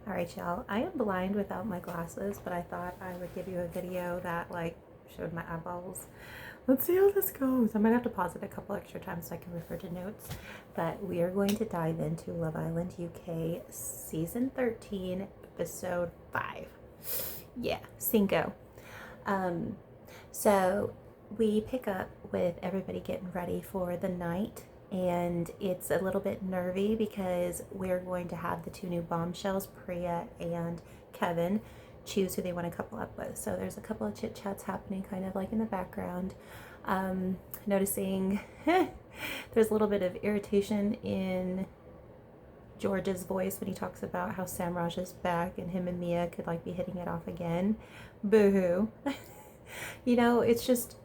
All right, y'all. I am blind without my glasses, but I thought I would give you a video that like showed my eyeballs. Let's see how this goes. I might have to pause it a couple extra times so I can refer to notes. But we are going to dive into Love Island UK season 13, episode 5. Yeah, Cinco. Um, so we pick up with everybody getting ready for the night, and it's a little bit nervy because we're going to have the two new bombshells, Priya and Kevin, choose who they want to couple up with. So there's a couple of chit chats happening kind of like in the background. Noticing there's a little bit of irritation in George's voice when he talks about how Samraj is back and him and Mia could like be hitting it off again. Boo hoo. It's just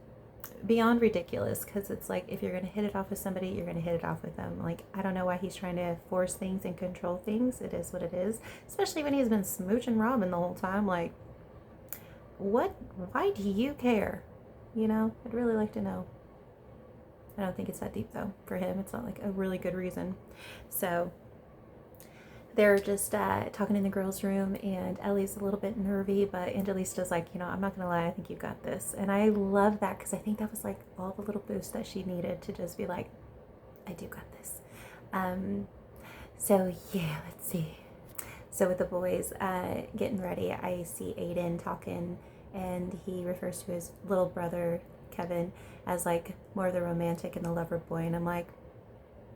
beyond ridiculous because it's like if you're going to hit it off with somebody, you're going to hit it off with them. Like, I don't know why he's trying to force things and control things. It is what it is, especially when he's been smooching Robin the whole time. Like, why do you care? I'd really like to know. I don't think it's that deep though for him. It's not like a really good reason. So they're just talking in the girls' room, and Ellie's a little bit nervy, but Angelista's like, I'm not gonna lie, I think you got this. And I love that because I think that was like all the little boost that she needed to just be like, I do got this. So yeah, let's see. So with the boys getting ready, I see Aiden talking, and he refers to his little brother Kevin as like more of the romantic and the lover boy, and I'm like,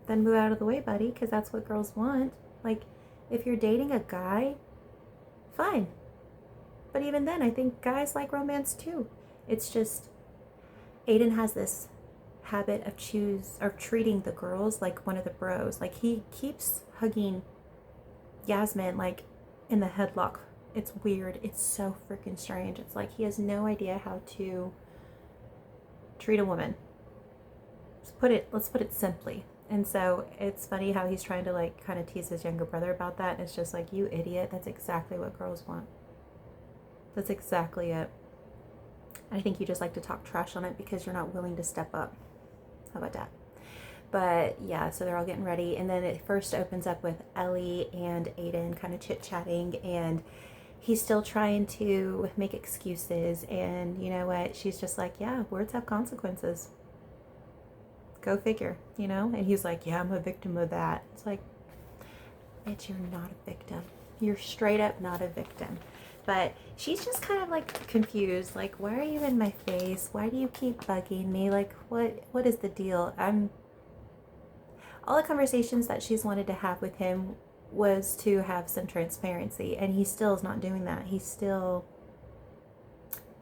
then move out of the way, buddy, because that's what girls want. Like, if you're dating a guy, fine. But even then, I think guys like romance too. It's just Aiden has this habit of treating the girls like one of the bros. Like, he keeps hugging Yasmin like in the headlock. It's weird. It's so freaking strange. It's like he has no idea how to treat a woman. Let's put it simply. And so it's funny how he's trying to like kind of tease his younger brother about that. It's just like, you idiot, that's exactly what girls want. That's exactly it. I think you just like to talk trash on it because you're not willing to step up. How about that? But yeah, so they're all getting ready, and then it first opens up with Ellie and Aiden kind of chit-chatting, and he's still trying to make excuses, and you know what, she's just like, yeah, words have consequences. Go figure, And he's like, yeah, I'm a victim of that. It's like, bitch, you're not a victim. You're straight up not a victim. But she's just kind of like confused. Like, why are you in my face? Why do you keep bugging me? Like, what is the deal? All the conversations that she's wanted to have with him was to have some transparency, and he still is not doing that. He still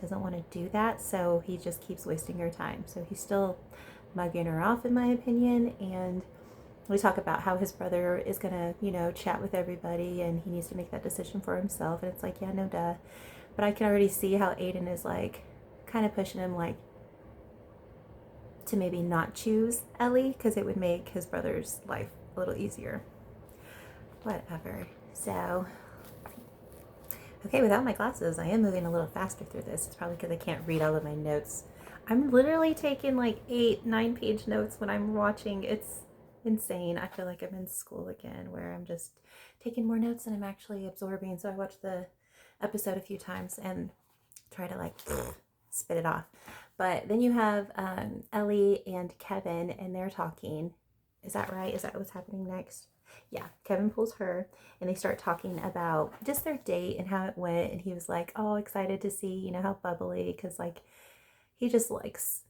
doesn't want to do that, so he just keeps wasting her time. So he's still mugging her off, in my opinion. And we talk about how his brother is gonna, chat with everybody, and he needs to make that decision for himself. And it's like, yeah, no duh. But I can already see how Aiden is like kind of pushing him like to maybe not choose Ellie because it would make his brother's life a little easier. Whatever. So, okay, without my glasses, I am moving a little faster through this. It's probably because I can't read all of my notes. I'm literally taking like 8-9 page notes when I'm watching. It's insane. I feel like I'm in school again where I'm just taking more notes than I'm actually absorbing. So I watched the episode a few times and try to like spit it off. But then you have Ellie and Kevin, and they're talking. Is that right? Is that what's happening next? Yeah, Kevin pulls her, and they start talking about just their date and how it went. And he was like, oh, excited to see, how bubbly, because like he just likes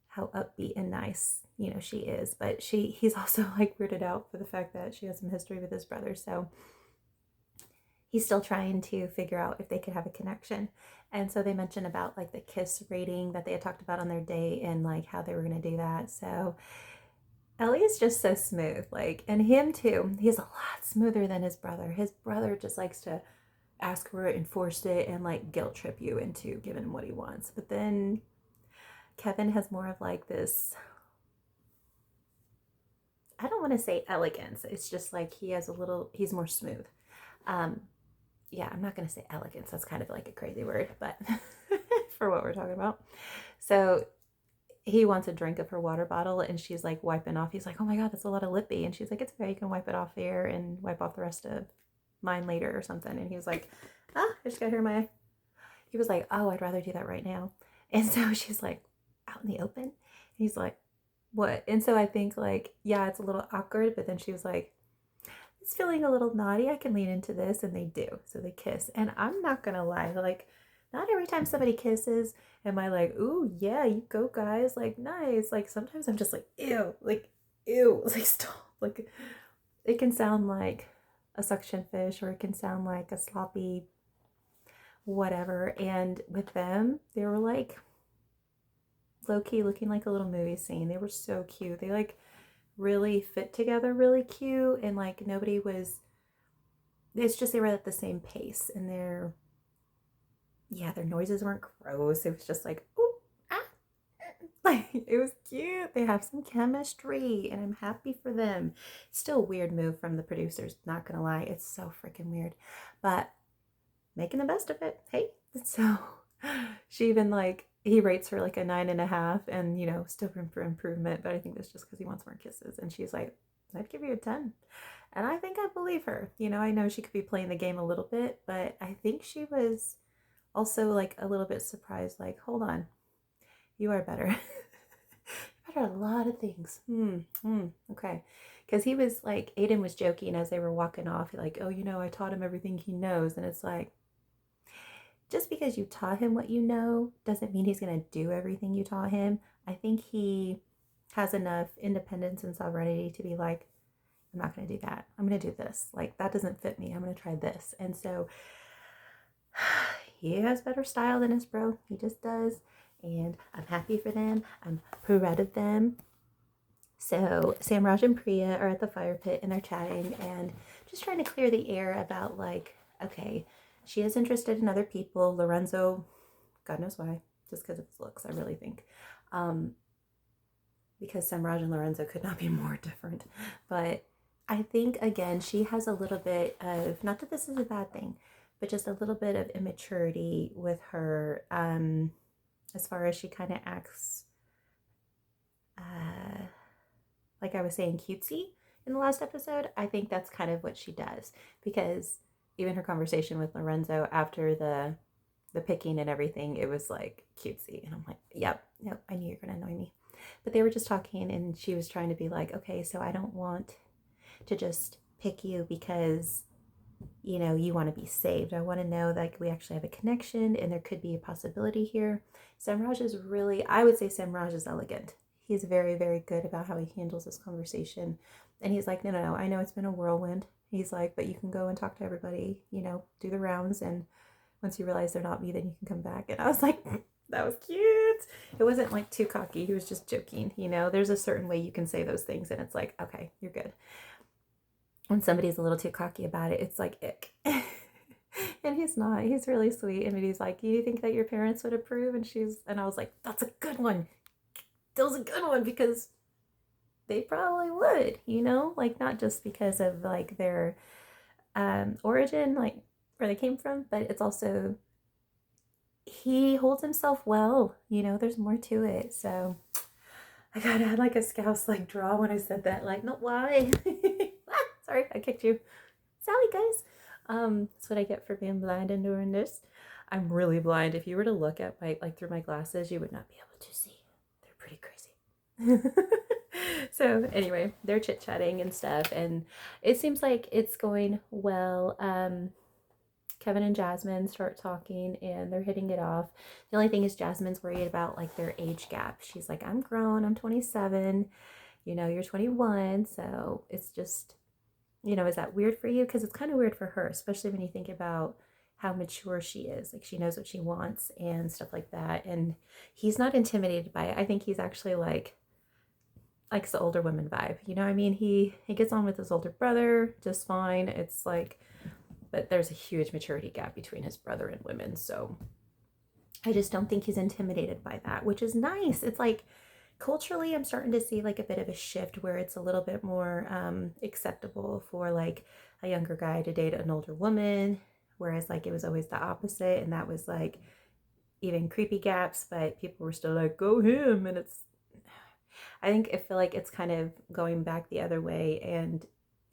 how upbeat and nice, she is. But he's also like weirded out for the fact that she has some history with his brother. So he's still trying to figure out if they could have a connection. And so they mentioned about like the kiss rating that they had talked about on their date and like how they were going to do that. So Ellie is just so smooth, like, and him too. He's a lot smoother than his brother. His brother just likes to ask for it, enforce it, and like guilt trip you into giving him what he wants. But then Kevin has more of like this, I don't want to say elegance. It's just like he's more smooth. Um, yeah, I'm not going to say elegance. That's kind of like a crazy word, but for what we're talking about. So he wants a drink of her water bottle, and she's like wiping off. He's like, oh my God, that's a lot of lippy. And she's like, it's okay. You can wipe it off here and wipe off the rest of mine later or something. And he was like, I just got to hear my, he was like, oh, I'd rather do that right now. And so she's like, out in the open? And he's like, what? And so I think like, yeah, it's a little awkward, but then she was like, it's feeling a little naughty. I can lean into this. And they do. So they kiss. And I'm not going to lie. Like, not every time somebody kisses am I like, ooh, yeah, you go, guys. Like, nice. Like, sometimes I'm just like, ew. Like, ew. Like, stop. Like, it can sound like a suction fish or it can sound like a sloppy whatever. And with them, they were like low-key looking like a little movie scene. They were so cute. They like really fit together really cute, and like nobody was, it's just they were at the same pace, and their noises weren't gross. It was just like, ooh, ah. Like, it was cute. They have some chemistry and I'm happy for them. Still a weird move from the producers, not gonna lie. It's so freaking weird, but making the best of it. Hey, so she even like, he rates her like a 9.5, and still room for improvement, but I think that's just because he wants more kisses. And she's like, I'd give you a 10. And I think I believe her. I know she could be playing the game a little bit, but I think she was also like a little bit surprised, like, hold on, you are better. Better at a lot of things. Okay. Because he was like, Aiden was joking as they were walking off, like, oh, I taught him everything he knows. And it's like, just because you taught him what you know doesn't mean he's going to do everything you taught him. I think he has enough independence and sovereignty to be like, I'm not going to do that. I'm going to do this. Like, that doesn't fit me. I'm going to try this. And so he has better style than his bro. He just does. And I'm happy for them. I'm proud of them. So Samraj and Priya are at the fire pit and they're chatting and just trying to clear the air about like, okay, she is interested in other people. Lorenzo, God knows why, just because of his looks, I really think. Because Samraj and Lorenzo could not be more different. But I think, again, she has a little bit of, not that this is a bad thing, but just a little bit of immaturity with her, as far as she kind of acts, like I was saying, cutesy in the last episode. I think that's kind of what she does, because even her conversation with Lorenzo after the picking and everything, it was like cutesy. And I'm like, yep, I knew you're going to annoy me. But they were just talking and she was trying to be like, okay, so I don't want to just pick you because, you want to be saved. I want to know that we actually have a connection and there could be a possibility here. Samraj is really, I would say Samraj is elegant. He's very, very good about how he handles this conversation. And he's like, no, I know it's been a whirlwind. He's like, but you can go and talk to everybody, do the rounds. And once you realize they're not me, then you can come back. And I was like, that was cute. It wasn't like too cocky. He was just joking. There's a certain way you can say those things and it's like, okay, you're good. When somebody's a little too cocky about it, it's like, ick. And he's not. He's really sweet. And he's like, you think that your parents would approve? And I was like, that's a good one. That was a good one, because they probably would, like, not just because of like their origin, like where they came from, but it's also, he holds himself well, there's more to it. So I gotta had like a scouse like draw when I said that, like, no, why? Sorry, I kicked you. Sally, guys. That's what I get for being blind and doing this. I'm really blind. If you were to look at my, like, through my glasses, you would not be able to see. They're pretty crazy. So anyway, they're chit-chatting and stuff, and it seems like it's going well. Kevin and Jasmine start talking and they're hitting it off. The only thing is Jasmine's worried about like their age gap. She's like, I'm grown, I'm 27, you're 21. So it's just, is that weird for you? Because it's kind of weird for her, especially when you think about how mature she is. Like, she knows what she wants and stuff like that. And he's not intimidated by it. I think he's actually like, likes the older women vibe. I mean, he gets on with his older brother just fine. It's like, but there's a huge maturity gap between his brother and women. So I just don't think he's intimidated by that, which is nice. It's like, culturally, I'm starting to see like a bit of a shift where it's a little bit more acceptable for like a younger guy to date an older woman, whereas like it was always the opposite, and that was like even creepy gaps, but people were still like, go him. And I feel like it's kind of going back the other way, and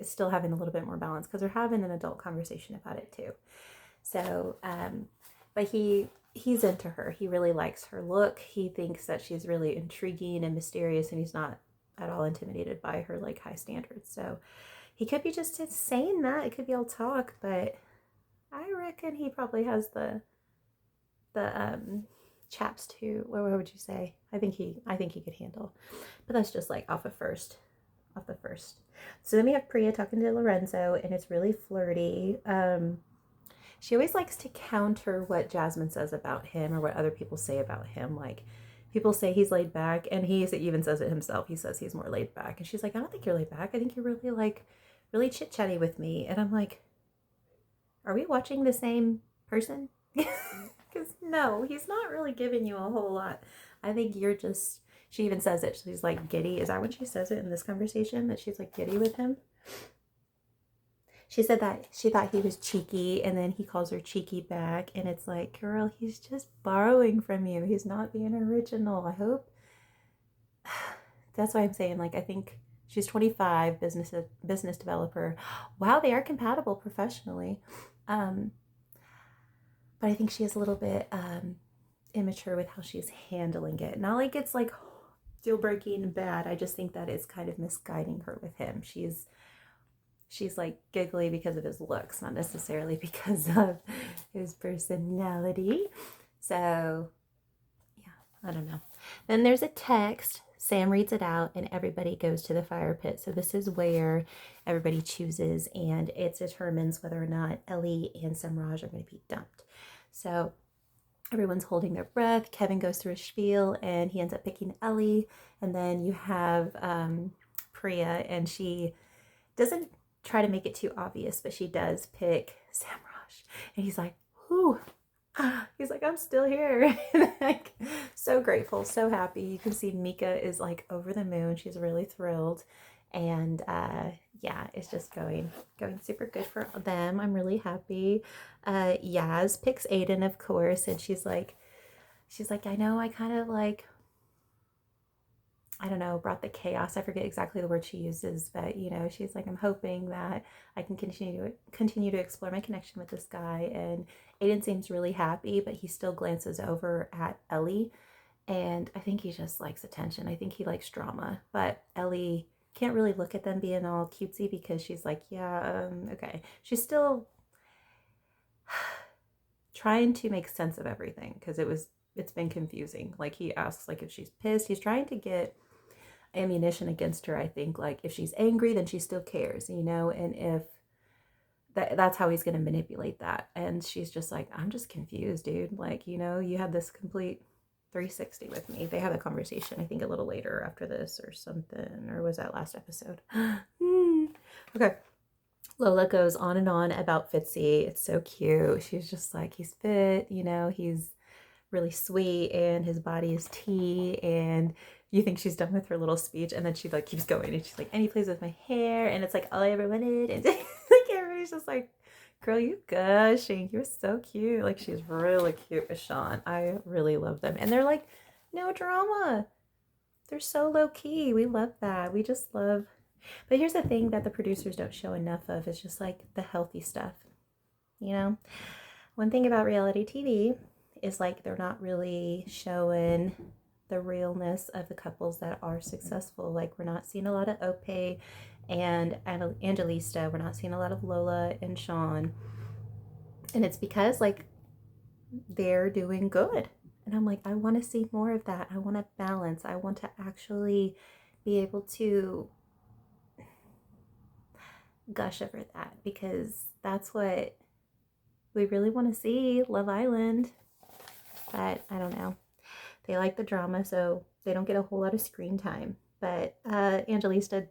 still having a little bit more balance because they're having an adult conversation about it too. So, but he's into her. He really likes her look. He thinks that she's really intriguing and mysterious, and he's not at all intimidated by her like high standards. So he could be just saying that. It could be all talk, but I reckon he probably has the chaps too. What would you say? I think he could handle. But that's just like off the first. So then we have Priya talking to Lorenzo, and it's really flirty. She always likes to counter what Jasmine says about him or what other people say about him. Like, people say he's laid back, and he even says it himself. He says he's more laid back. And she's like, I don't think you're laid back. I think you're really, like, really chit-chatty with me. And I'm like, are we watching the same person? Because no, he's not really giving you a whole lot. I think you're just, she even says it. She's like giddy. Is that when she says it in this conversation, that she's like giddy with him? She said that she thought he was cheeky, and then he calls her cheeky back. And it's like, girl, he's just borrowing from you. He's not being original. I hope. That's why I'm saying, like, I think she's 25, business developer. Wow, they are compatible professionally. But I think she is a little bit immature with how she's handling it. Not like it's like deal breaking and bad. I just think that it's kind of misguiding her with him. She's like giggly because of his looks, not necessarily because of his personality. So yeah, I don't know. Then there's a text. Sam reads it out, and everybody goes to the fire pit. So this is where everybody chooses, and it determines whether or not Ellie and Samraj are going to be dumped. So everyone's holding their breath. Kevin goes through a spiel, and he ends up picking Ellie. And then you have Priya, and she doesn't try to make it too obvious, but she does pick Samraj. And he's like, whoo. He's like, I'm still here. Like, so grateful, so happy. You can see Mika is like over the moon. She's really thrilled. And yeah, it's just going super good for them. I'm really happy. Yaz picks Aiden, of course, and she's like, I know I kind of like, I don't know, brought the chaos. I forget exactly the word she uses, but you know, she's like, I'm hoping that I can continue to explore my connection with this guy. And Aiden seems really happy, but he still glances over at Ellie, and I think he just likes attention. I think he likes drama, but Ellie can't really look at them being all cutesy because she's like, yeah, okay. She's still trying to make sense of everything because it's been confusing. Like, he asks like if she's pissed. He's trying to get ammunition against her. I think like if she's angry, then she still cares, you know, and if that's how he's going to manipulate that. And she's just like, I'm just confused, dude. Like, you know, you had this complete 360 with me. They have a conversation, I think, a little later after this or something, or was that last episode? Okay. Lola goes on and on about Fitzy. It's so cute. She's just like, he's fit, you know, he's really sweet, and his body is tea. And you think she's done with her little speech, and then she like keeps going, and she's like, and he plays with my hair, and it's like all I ever wanted. And like everybody's just like, girl, you gushing, you're so cute. Like, she's really cute with Sean. I really love them, and they're like no drama. They're so low key. We love that. We just love. But here's the thing that the producers don't show enough of, is just like the healthy stuff, you know. One thing about reality TV is like they're not really showing the realness of the couples that are successful. Like, we're not seeing a lot of Ope and Angelista. We're not seeing a lot of Lola and Sean. And it's because like they're doing good. And I'm like, I want to see more of that. I want to balance. I want to actually be able to gush over that, because that's what we really want to see. Love Island. But I don't know. They like the drama, so they don't get a whole lot of screen time. But Angelista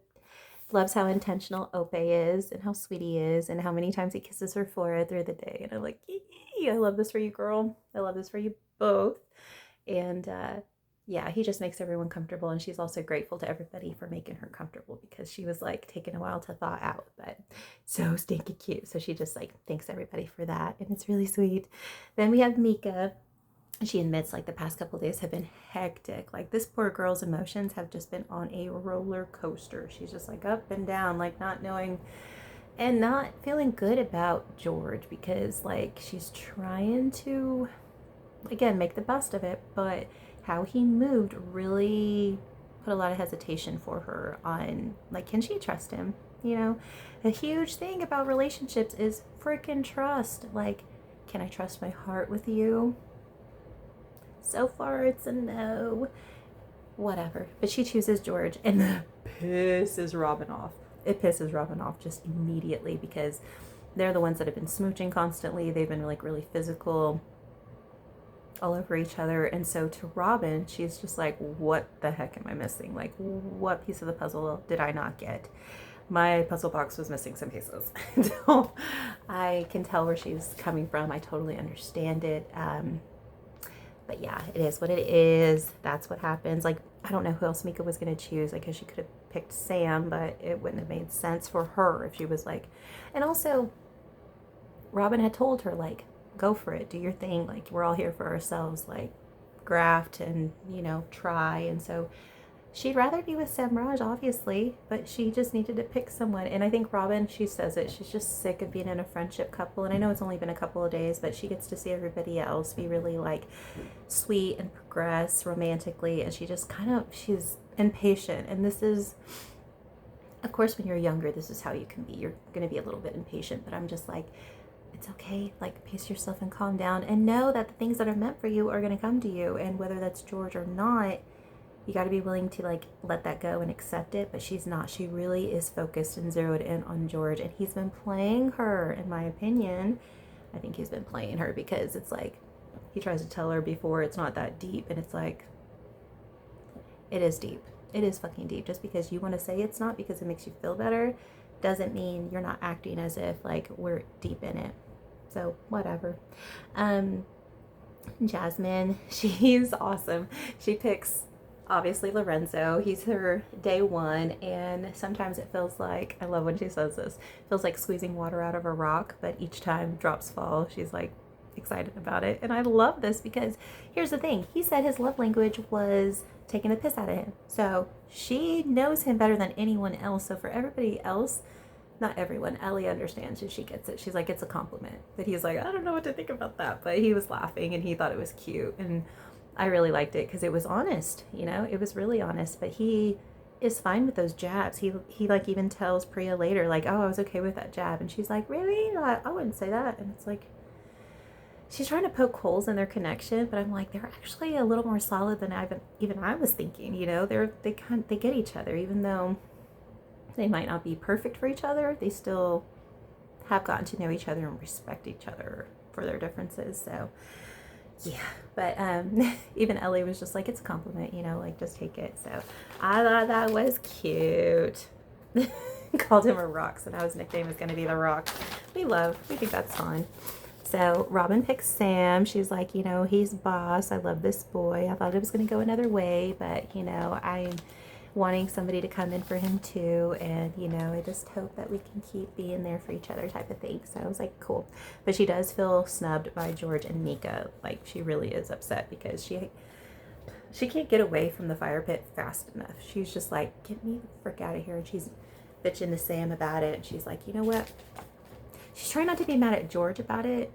loves how intentional Ope is, and how sweet he is, and how many times he kisses her forehead through the day. And I'm like, I love this for you, girl. I love this for you both. And yeah, he just makes everyone comfortable. And she's also grateful to everybody for making her comfortable, because she was like taking a while to thaw out, but so stinky cute. So she just like thanks everybody for that. And it's really sweet. Then we have Mika. she admits like the past couple of days have been hectic. Like this poor girl's emotions have just been on a roller coaster. She's just like up and down, like not knowing and not feeling good about George because like she's trying to again make the best of it, but how he moved really put a lot of hesitation for her on like can she trust him? You know, a huge thing about relationships is freaking trust. Like, can I trust my heart with you? So far, it's a no. Whatever. But she chooses George, and that pisses Robin off. It pisses Robin off just immediately because they're the ones that have been smooching constantly. They've been like really physical all over each other. And so to Robin, she's just like, what the heck am I missing? Like, what piece of the puzzle did I not get? My puzzle box was missing some pieces. So I can tell where she's coming from. I totally understand it. But yeah, it is what it is. That's what happens. Like, I don't know who else Mika was going to choose. I guess she could have picked Sam, but it wouldn't have made sense for her if she was like, and also Robin had told her, like, go for it, do your thing. Like, we're all here for ourselves, like, graft and, you know, try. And so she'd rather be with Samraj, obviously, but she just needed to pick someone. And I think Robin, she says it, she's just sick of being in a friendship couple. And I know it's only been a couple of days, but she gets to see everybody else be really like sweet and progress romantically. And she just kind of, she's impatient. And this is, of course, when you're younger, this is how you can be. You're going to be a little bit impatient, but I'm just like, it's okay. Like, pace yourself and calm down and know that the things that are meant for you are going to come to you. And whether that's George or not, you got to be willing to like let that go and accept it. But she's not. She really is focused and zeroed in on George, and he's been playing her, in my opinion. I think he's been playing her because it's like he tries to tell her before it's not that deep, and it's like it is deep. It is fucking deep. Just because you want to say it's not because it makes you feel better doesn't mean you're not acting as if like we're deep in it. So whatever. Jasmine, she's awesome. She picks obviously Lorenzo. He's her day one, and sometimes it feels like, I love when she says this, it feels like squeezing water out of a rock, but each time drops fall, she's like excited about it. And I love this because here's the thing, he said his love language was taking the piss out of him. So she knows him better than anyone else. So for everybody else, not everyone, Ellie understands and she gets it. She's like, it's a compliment. But he's like, I don't know what to think about that. But he was laughing and he thought it was cute. And I really liked it because it was honest, you know, it was really honest. But he is fine with those jabs. He like even tells Priya later, like, oh, I was okay with that jab. And she's like, really? No, I wouldn't say that. And it's like, she's trying to poke holes in their connection, but I'm like, they're actually a little more solid than even I was thinking. You know, they get each other, even though they might not be perfect for each other. They still have gotten to know each other and respect each other for their differences. So yeah, but even Ellie was just like, it's a compliment, you know, like just take it. So I thought that was cute. Called him a rock, so now his nickname is going to be the Rock. We think that's fun. So Robin picks Sam. She's like, you know, he's boss. I love this boy. I thought it was going to go another way, but, you know, I'm wanting somebody to come in for him too. And, you know, I just hope that we can keep being there for each other type of thing. So I was like, cool. But she does feel snubbed by George and Mika. Like, she really is upset because she can't get away from the fire pit fast enough. She's just like, get me the frick out of here. And she's bitching to Sam about it. And she's like, you know what? She's trying not to be mad at George about it.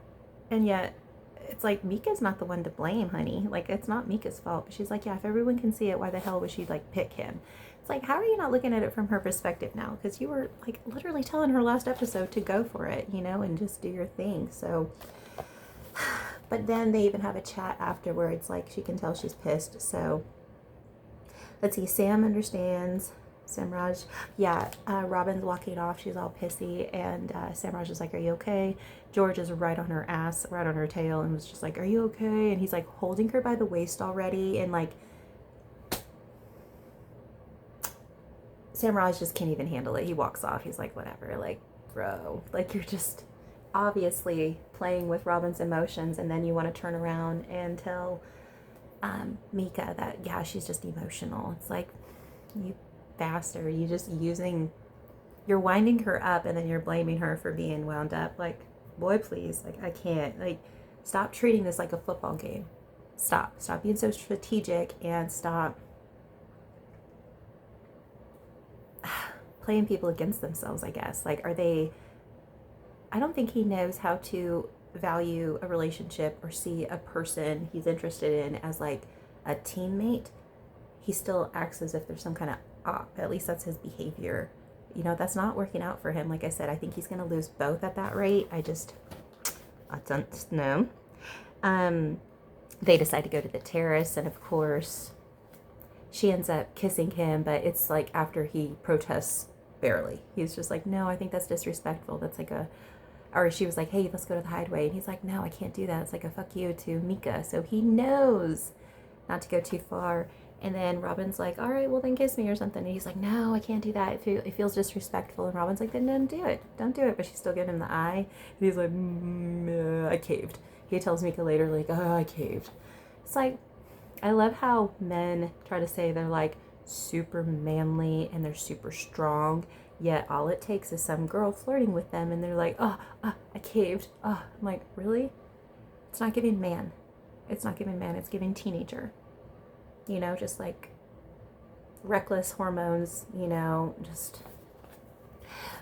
And yet, it's like, Mika's not the one to blame, honey. Like, it's not Mika's fault. But she's like, yeah, if everyone can see it, why the hell would she, like, pick him? It's like, how are you not looking at it from her perspective now? Because you were, like, literally telling her last episode to go for it, you know, and just do your thing. So, but then they even have a chat afterwards. Like, she can tell she's pissed. So, let's see. Sam understands. Samraj, yeah, Robin's walking off. She's all pissy, and Samraj is like, are you okay? George is right on her ass, right on her tail, and was just like, are you okay? And he's like holding her by the waist already, and like Samraj just can't even handle it. He walks off. He's like, whatever, like, bro, like, you're just obviously playing with Robin's emotions, and then you want to turn around and tell Mika that, yeah, she's just emotional. It's like, you bastard, you're winding her up and then you're blaming her for being wound up. Like, boy, please, like, I can't, like, stop treating this like a football game. Stop being so strategic and stop playing people against themselves, I guess. Like, I don't think he knows how to value a relationship or see a person he's interested in as like a teammate. He still acts as if there's some kind of op. At least that's his behavior. You know, that's not working out for him. Like I said, I think he's going to lose both at that rate. I don't know. They decide to go to the terrace, and of course, she ends up kissing him, but it's like after he protests barely. He's just like, no, I think that's disrespectful. That's like or she was like, hey, let's go to the hideaway. And he's like, no, I can't do that. It's like a fuck you to Mika. So he knows not to go too far. And then Robin's like, all right, well then kiss me or something. And he's like, no, I can't do that. It feels disrespectful. And Robin's like, then don't do it. Don't do it. But she's still giving him the eye. And he's like, I caved. He tells Mika later, like, oh, I caved. It's like, I love how men try to say they're like super manly and they're super strong. Yet all it takes is some girl flirting with them and they're like, I caved. I'm like, really? It's not giving man. It's not giving man. It's giving teenager. You know, just like reckless hormones, you know, just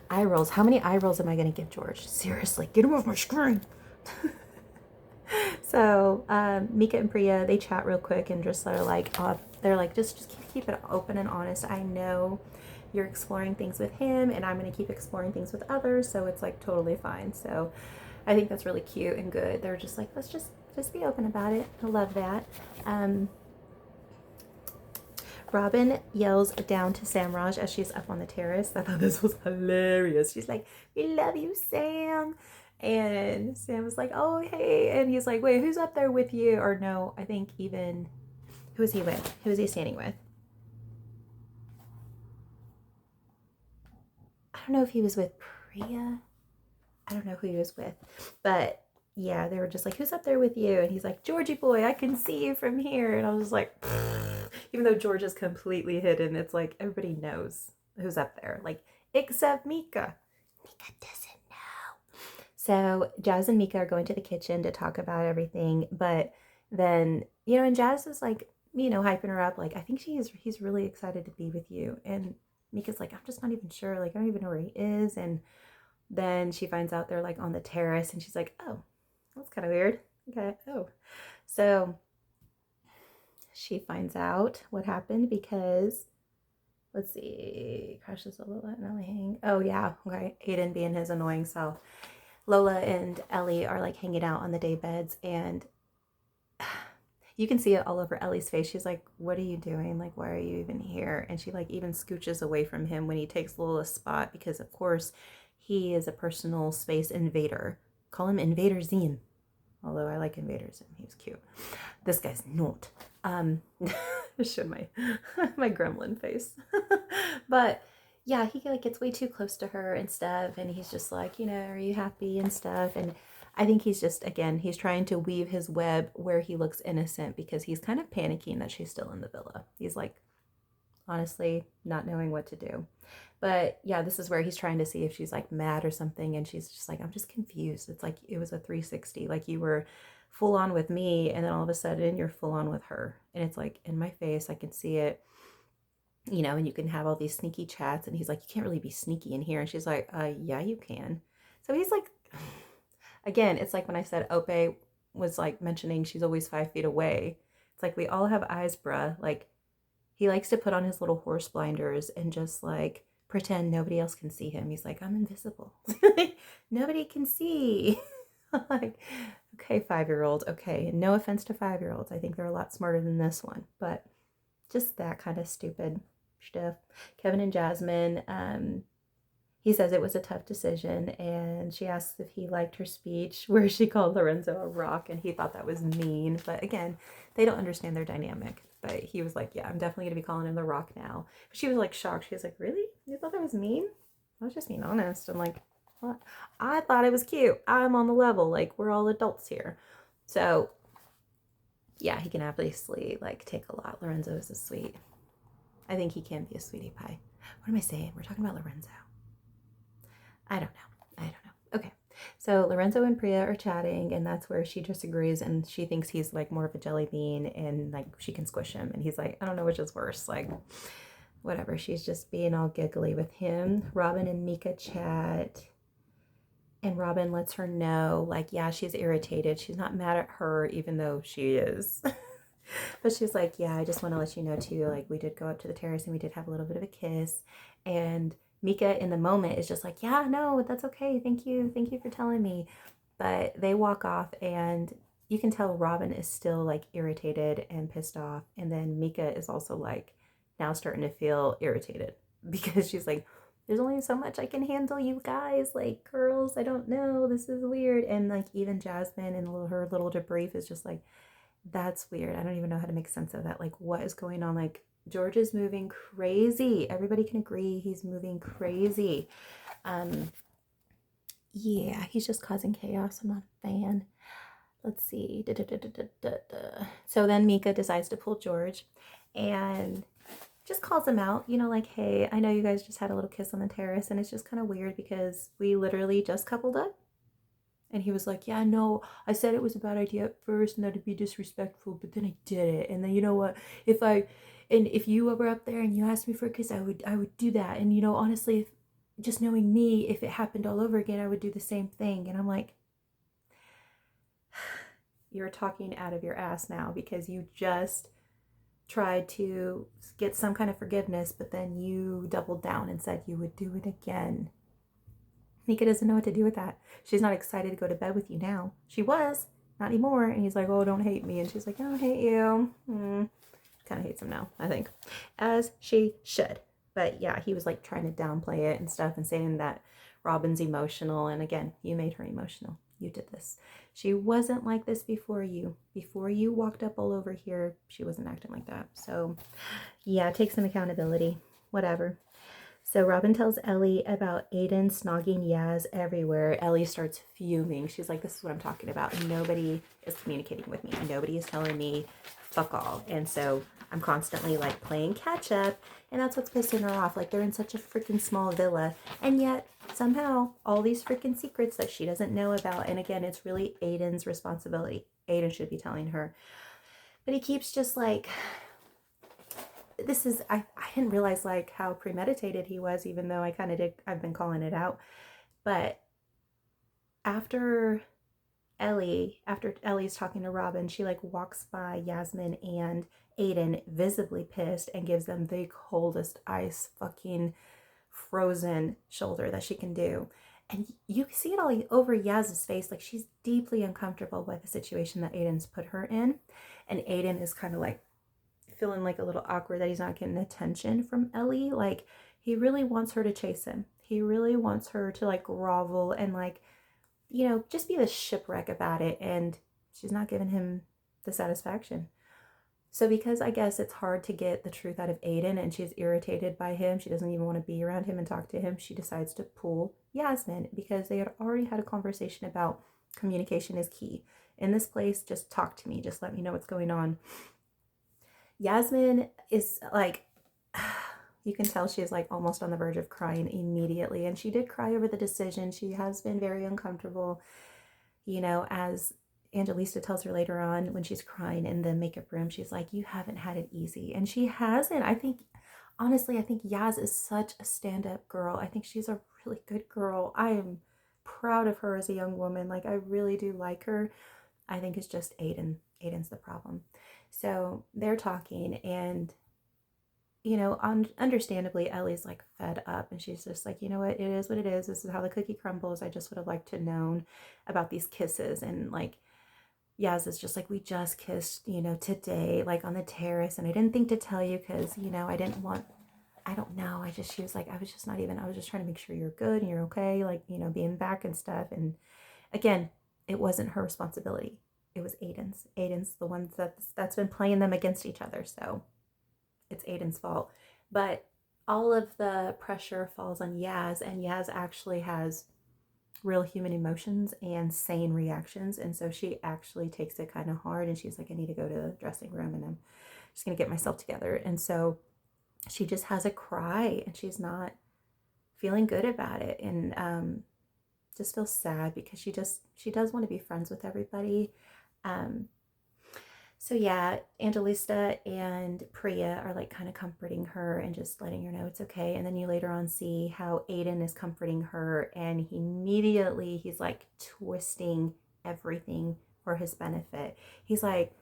eye rolls. How many eye rolls am I going to give George? Seriously, get him off my screen. So Mika and Priya, they chat real quick and just they're like, just keep it open and honest. I know you're exploring things with him and I'm going to keep exploring things with others. So it's like totally fine. So I think that's really cute and good. They're just like, let's just be open about it. I love that. Robin yells down to Samraj as she's up on the terrace. I thought this was hilarious. She's like, we love you, Sam. And Sam was like, oh, hey. And he's like, wait, who's up there with you? Or no, I think even, who is he with? Who is he standing with? I don't know if he was with Priya. I don't know who he was with. But yeah, they were just like, who's up there with you? And he's like, Georgie boy, I can see you from here. And I was like, even though George is completely hidden, it's like everybody knows who's up there. Like, except Mika. Mika doesn't know. So Jazz and Mika are going to the kitchen to talk about everything. But then, you know, and Jazz is like, you know, hyping her up. Like, I think he's really excited to be with you. And Mika's like, I'm just not even sure. Like, I don't even know where he is. And then she finds out they're like on the terrace and she's like, oh, that's kind of weird. Okay. Oh. So she finds out what happened because, let's see, crashes a Lola and Ellie hang. Oh, yeah. Okay. Aiden being his annoying self. Lola and Ellie are like hanging out on the day beds and you can see it all over Ellie's face. She's like, what are you doing? Like, why are you even here? And she like even scooches away from him when he takes Lola's spot because of course he is a personal space invader. Call him Invader Zine. Although I like Invader Zine. He was cute. This guy's not. Show my my gremlin face. But yeah, he like gets way too close to her and stuff. And he's just like, you know, are you happy and stuff? And I think he's just, again, he's trying to weave his web where he looks innocent because he's kind of panicking that she's still in the villa. He's like, honestly, not knowing what to do. But yeah, this is where he's trying to see if she's like mad or something. And she's just like, I'm just confused. It's like it was a 360. Like you were full on with me. And then all of a sudden you're full on with her. And it's like in my face, I can see it. You know, and you can have all these sneaky chats. And he's like, you can't really be sneaky in here. And she's like, yeah, you can. So he's like, again, it's like when I said Ope was like mentioning she's always 5 feet away. It's like we all have eyes, bruh. Like he likes to put on his little horse blinders and just like pretend nobody else can see him. He's like, I'm invisible. Nobody can see. Like, okay, 5-year-old. Okay, no offense to 5-year-olds. I think they're a lot smarter than this one, but just that kind of stupid stuff. Kevin and Jasmine, he says it was a tough decision, and she asks if he liked her speech where she called Lorenzo a rock, and he thought that was mean. But again, they don't understand their dynamic. But he was like, yeah, I'm definitely going to be calling him the rock now. But she was like shocked. She was like, really? You thought that was mean? I was just being honest. I'm like, what? I thought it was cute. I'm on the level. Like, we're all adults here. So, yeah, he can obviously, like, take a lot. Lorenzo is a sweet. I think he can be a sweetie pie. What am I saying? We're talking about Lorenzo. I don't know. Okay. So Lorenzo and Priya are chatting, and that's where she disagrees, and she thinks he's like more of a jelly bean, and like she can squish him, and he's like, I don't know which is worse, like whatever. She's just being all giggly with him. Robin and Mika chat, and Robin lets her know, like, yeah, she's irritated. She's not mad at her, even though she is. But she's like, yeah, I just want to let you know too, like we did go up to the terrace and we did have a little bit of a kiss. And Mika in the moment is just like, yeah, no, that's okay. Thank you. Thank you for telling me. But they walk off and you can tell Robin is still like irritated and pissed off. And then Mika is also like now starting to feel irritated because she's like, there's only so much I can handle, you guys. Like, girls, I don't know. This is weird. And like even Jasmine and her little debrief is just like, that's weird. I don't even know how to make sense of that. Like, what is going on? Like, George is moving crazy. Everybody can agree he's moving crazy. Yeah, he's just causing chaos. I'm not a fan. Let's see. So then Mika decides to pull George and just calls him out, you know, like, hey, I know you guys just had a little kiss on the terrace, and it's just kind of weird because we literally just coupled up. And he was like, yeah, no, I said it was a bad idea at first and that it'd be disrespectful, but then I did it. And then, you know what, if you were up there and you asked me for a kiss, I would do that. And, you know, honestly, if, just knowing me, if it happened all over again, I would do the same thing. And I'm like, you're talking out of your ass now because you just tried to get some kind of forgiveness, but then you doubled down and said you would do it again. Mika doesn't know what to do with that. She's not excited to go to bed with you now. She was, not anymore. And he's like, oh, don't hate me. And she's like, I don't hate you. Kind of hates him now, I think. As she should. But yeah, he was like trying to downplay it and stuff and saying that Robin's emotional. And again, you made her emotional. You did this. She wasn't like this before you. Before you walked up all over here, she wasn't acting like that. So yeah, take some accountability. Whatever. So Robin tells Ellie about Aiden snogging Yaz everywhere. Ellie starts fuming. She's like, this is what I'm talking about. Nobody is communicating with me. Nobody is telling me fuck all. And so I'm constantly like playing catch up. And that's what's pissing her off. Like they're in such a freaking small villa. And yet somehow all these freaking secrets that she doesn't know about. And again, it's really Aiden's responsibility. Aiden should be telling her. But he keeps just like, this is I didn't realize like how premeditated he was, even though I kind of did. I've been calling it out. But after Ellie's talking to Robin, she like walks by Yasmin and Aiden visibly pissed and gives them the coldest ice fucking frozen shoulder that she can do. And you see it all over Yaz's face. Like she's deeply uncomfortable by the situation that Aiden's put her in. And Aiden is kind of like feeling like a little awkward that he's not getting attention from Ellie. Like he really wants her to chase him. He really wants her to like grovel and like, you know, just be the shipwreck about it. And she's not giving him the satisfaction. So because I guess it's hard to get the truth out of Aiden and she's irritated by him, she doesn't even want to be around him and talk to him, she decides to pull Yasmin because they had already had a conversation about communication is key. In this place, just talk to me. Just let me know what's going on. Yasmin is like, you can tell she's like almost on the verge of crying immediately. And she did cry over the decision. She has been very uncomfortable, you know, as Angelista tells her later on when she's crying in the makeup room. She's like, you haven't had it easy. And she hasn't. I think, honestly, I think Yaz is such a stand-up girl. I think she's a really good girl. I am proud of her as a young woman. Like, I really do like her. I think it's just Aiden. Aiden's the problem. So they're talking and, you know, understandably, Ellie's like fed up and she's just like, you know what, it is what it is. This is how the cookie crumbles. I just would have liked to known about these kisses. And like, Yaz is just like, we just kissed, you know, today, like on the terrace. And I didn't think to tell you because, you know, I didn't want, I don't know. She was like, I was just trying to make sure you're good and you're okay. Like, you know, being back and stuff. And again, it wasn't her responsibility. It was Aiden's. Aiden's the one that's been playing them against each other. So it's Aiden's fault. But all of the pressure falls on Yaz, and Yaz actually has real human emotions and sane reactions. And so she actually takes it kind of hard and she's like, I need to go to the dressing room and I'm just going to get myself together. And so she just has a cry and she's not feeling good about it. And just feels sad because she does want to be friends with everybody. Um, so yeah, Angelista and Priya are like kind of comforting her and just letting her know it's okay. And then you later on see how Aiden is comforting her, and he's like twisting everything for his benefit. He's like,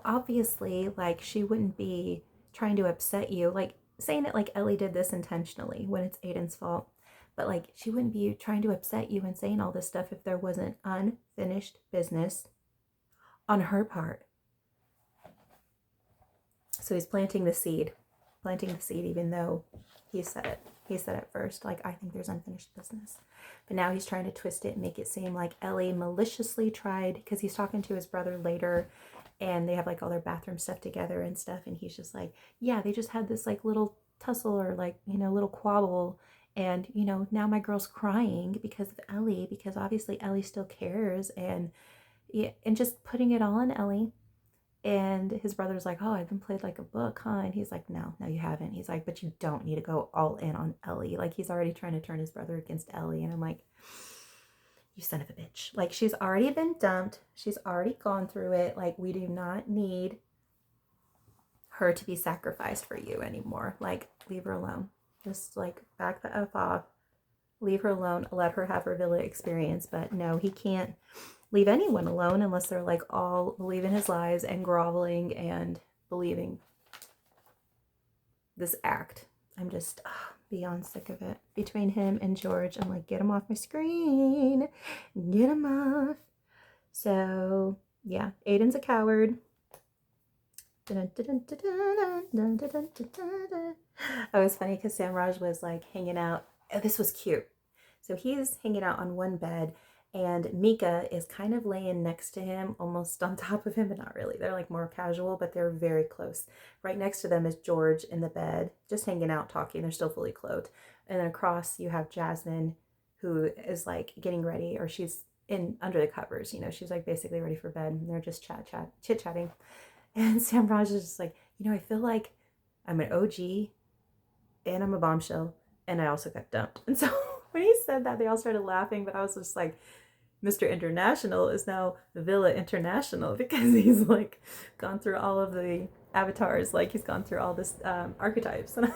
obviously, like she wouldn't be trying to upset you, like saying it like Ellie did this intentionally when it's Aiden's fault. But like she wouldn't be trying to upset you and saying all this stuff if there wasn't unfinished business on her part. So he's planting the seed, even though he said it. He said it first, like, I think there's unfinished business. But now he's trying to twist it and make it seem like Ellie maliciously tried, because he's talking to his brother later and they have like all their bathroom stuff together and stuff. And he's just like, yeah, they just had this like little tussle or like, little quabble. And, now my girl's crying because of Ellie, because obviously Ellie still cares. And just putting it all on Ellie. And his brother's like, oh, I've been played like a book, huh? And he's like, no, you haven't. He's like, but you don't need to go all in on Ellie. Like, he's already trying to turn his brother against Ellie. And I'm like, you son of a bitch. Like, she's already been dumped. She's already gone through it. Like, we do not need her to be sacrificed for you anymore. Like, leave her alone. Just, like, back the F off. Leave her alone. Let her have her villa experience. But no, he can't leave anyone alone unless they're like all believing his lies and groveling and believing this act. I'm just beyond sick of it. Between him and George, I'm like, get him off my screen. Get him off. So, yeah, Aiden's a coward. Oh, it was funny because Samraj was like hanging out. Oh, this was cute. So he's hanging out on one bed, and Mika is kind of laying next to him, almost on top of him, but not really. They're like more casual, but they're very close. Right next to them is George in the bed, just hanging out, talking. They're still fully clothed. And then across you have Jasmine, who is like getting ready, or she's in under the covers. She's like basically ready for bed. And they're just chit-chatting. And Samraj is just like, I feel like I'm an OG and I'm a bombshell and I also got dumped. And so when he said that, they all started laughing, but I was just like, Mr. International is now Villa International, because he's like gone through all of the avatars, like he's gone through all this archetypes. And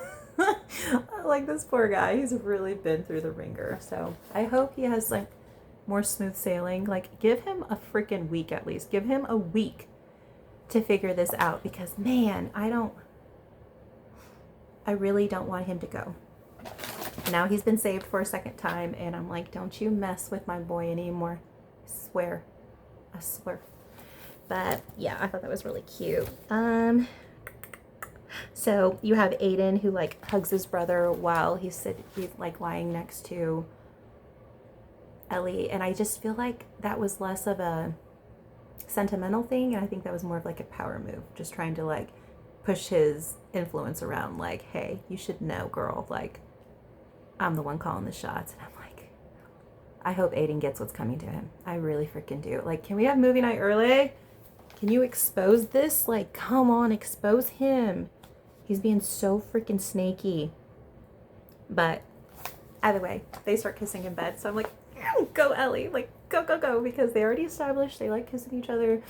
like, this poor guy, he's really been through the ringer. So I hope he has like more smooth sailing. Like, give him a freaking week at least. Give him a week to figure this out, because man, I really don't want him to go. Now he's been saved for a second time, and I'm like, don't you mess with my boy anymore. I swear. But yeah, I thought that was really cute. So you have Aiden, who like hugs his brother while he's like lying next to Ellie, and I just feel like that was less of a sentimental thing, and I think that was more of like a power move, just trying to like push his influence around, like, hey, you should know, girl, like, I'm the one calling the shots. And I'm like, I hope Aiden gets what's coming to him. I really freaking do. Like, can we have movie night early? Can you expose this? Like, come on, expose him. He's being so freaking snaky. But either way, they start kissing in bed, so I'm like, go Ellie, like, go, because they already established they like kissing each other.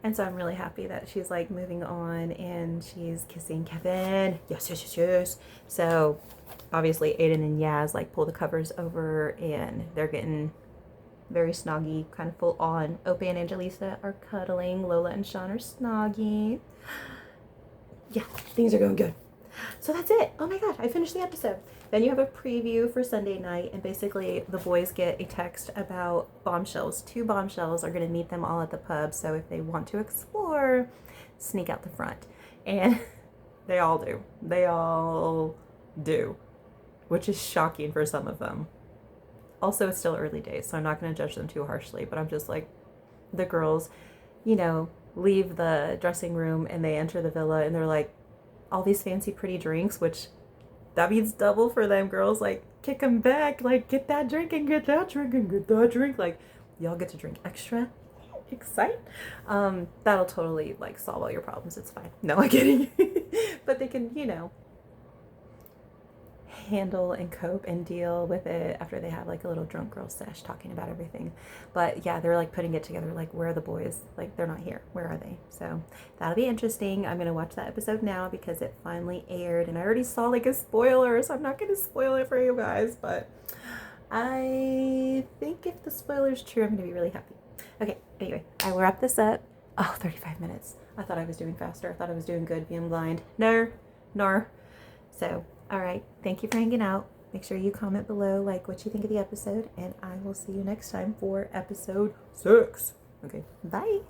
And so I'm really happy that she's like moving on and she's kissing Kevin. Yes. So obviously Aiden and Yaz like pull the covers over and they're getting very snoggy, kind of full on. Opie and Angelisa are cuddling. Lola and Sean are snoggy. Yeah, things are going good. So that's it. Oh my god, I finished the episode. Then you have a preview for Sunday night, and basically the boys get a text about bombshells. 2 bombshells are going to meet them all at the pub, so if they want to explore, sneak out the front. And they all do, which is shocking for some of them. Also, it's still early days, so I'm not going to judge them too harshly, but I'm just like, the girls, leave the dressing room and they enter the villa, and they're like, all these fancy pretty drinks, which that means double for them girls. Like, kick them back, like, get that drink and get that drink and get that drink. Like, y'all get to drink extra. Excite. That'll totally like solve all your problems. It's fine. No, I'm kidding. But they can, handle and cope and deal with it after they have like a little drunk girl sesh talking about everything. But yeah, they're like putting it together, like, where are the boys? Like, they're not here. Where are they? So that'll be interesting. I'm gonna watch that episode now because it finally aired, and I already saw like a spoiler, so I'm not gonna spoil it for you guys, but I think if the spoiler's true, I'm gonna be really happy. Okay, anyway, I will wrap this up. Oh, 35 minutes. I thought I was doing faster. I thought I was doing good being blind. No. So, all right. Thank you for hanging out. Make sure you comment below, like, what you think of the episode, and I will see you next time for episode 6. Okay, bye.